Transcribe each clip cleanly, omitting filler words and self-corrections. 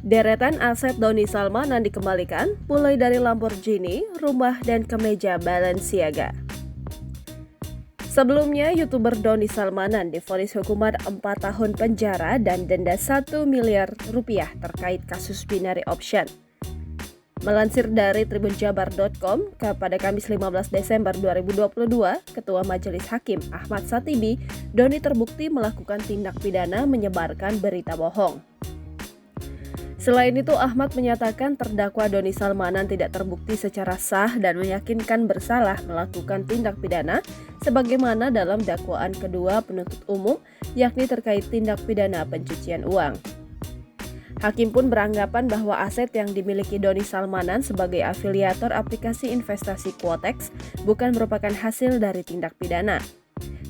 Deretan aset Doni Salmanan dikembalikan, mulai dari Lamborghini, rumah, dan kemeja Balenciaga. Sebelumnya, YouTuber Doni Salmanan divonis hukuman 4 tahun penjara dan denda 1 miliar rupiah terkait kasus binary option. Melansir dari tribunjabar.com, pada Kamis 15 Desember 2022, Ketua Majelis Hakim Ahmad Satibi, Doni terbukti melakukan tindak pidana menyebarkan berita bohong. Selain itu, Ahmad menyatakan terdakwa Doni Salmanan tidak terbukti secara sah dan meyakinkan bersalah melakukan tindak pidana sebagaimana dalam dakwaan kedua penuntut umum, yakni terkait tindak pidana pencucian uang. Hakim pun beranggapan bahwa aset yang dimiliki Doni Salmanan sebagai afiliator aplikasi investasi Quotex bukan merupakan hasil dari tindak pidana.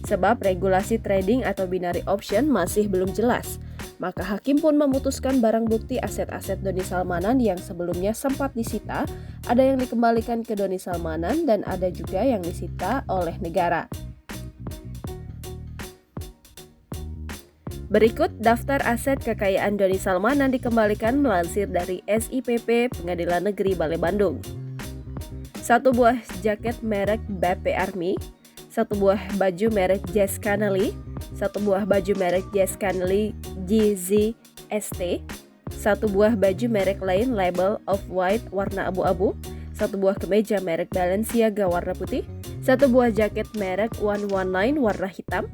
Sebab regulasi trading atau binary option masih belum jelas. Maka hakim pun memutuskan barang bukti aset-aset Doni Salmanan yang sebelumnya sempat disita, ada yang dikembalikan ke Doni Salmanan dan ada juga yang disita oleh negara. Berikut daftar aset kekayaan Doni Salmanan dikembalikan melansir dari SIPP Pengadilan Negeri Balai Bandung. 1 buah jaket merek BP Army, 1 buah baju merek Jazz Canely, 1 buah baju merek Jazz Canely GZ ST, 1 buah baju merek lain label Off-White warna abu-abu, 1 buah kemeja merek Balenciaga warna putih, 1 buah jaket merek 119 warna hitam,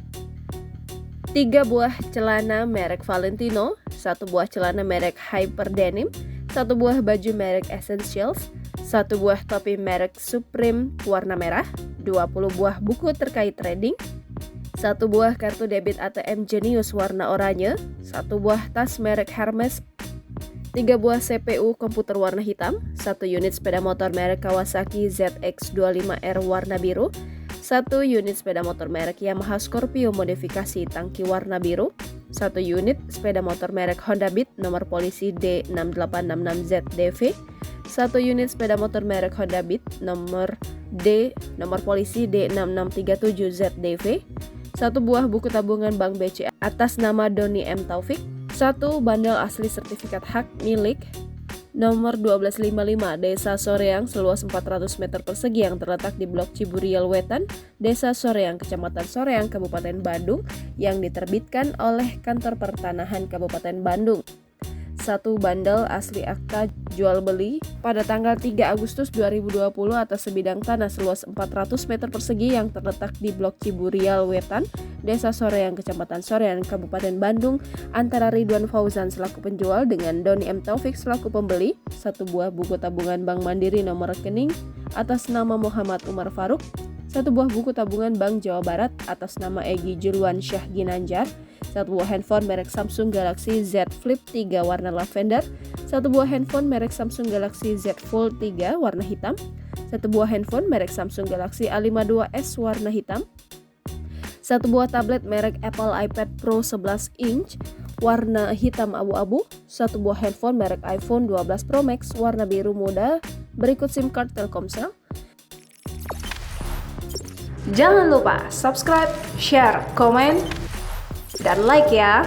3 buah celana merek Valentino, 1 buah celana merek Hyper Denim, 1 buah baju merek Essentials, 1 buah topi merek Supreme warna merah, 20 buah buku terkait trading, 1 buah kartu debit ATM Genius warna oranye, 1 buah tas merek Hermes, 3 buah CPU komputer warna hitam, 1 unit sepeda motor merek Kawasaki ZX25R warna biru, 1 unit sepeda motor merek Yamaha Scorpio modifikasi tangki warna biru, 1 unit sepeda motor merek Honda Beat nomor polisi D6866ZDV, 1 unit sepeda motor merek Honda Beat nomor polisi D6637ZDV, 1 buah buku tabungan Bank BCA atas nama Doni M. Taufik, 1 bandel asli sertifikat hak milik nomor 1255 Desa Soreang seluas 400 meter persegi yang terletak di Blok Ciburial Wetan, Desa Soreang, Kecamatan Soreang, Kabupaten Bandung yang diterbitkan oleh Kantor Pertanahan Kabupaten Bandung. 1 bandel asli akta jual beli pada tanggal 3 Agustus 2020 atas sebidang tanah seluas 400 meter persegi yang terletak di Blok Ciburial Wetan, Desa Soreang, Kecamatan Soreang, Kabupaten Bandung antara Ridwan Fauzan selaku penjual dengan Doni M. Taufik selaku pembeli, 1 buah buku tabungan Bank Mandiri nomor rekening atas nama Muhammad Umar Faruk, 1 buah buku tabungan Bank Jawa Barat atas nama Egy Julwan Syah Ginanjar, 1 buah handphone merek Samsung Galaxy Z Flip 3 warna lavender, 1 buah handphone merek Samsung Galaxy Z Fold 3 warna hitam, 1 buah handphone merek Samsung Galaxy A52s warna hitam, 1 buah tablet merek Apple iPad Pro 11 inch warna hitam abu-abu, 1 buah handphone merek iPhone 12 Pro Max warna biru muda berikut SIM card Telkomsel. Jangan lupa subscribe, share, komen, dan like ya.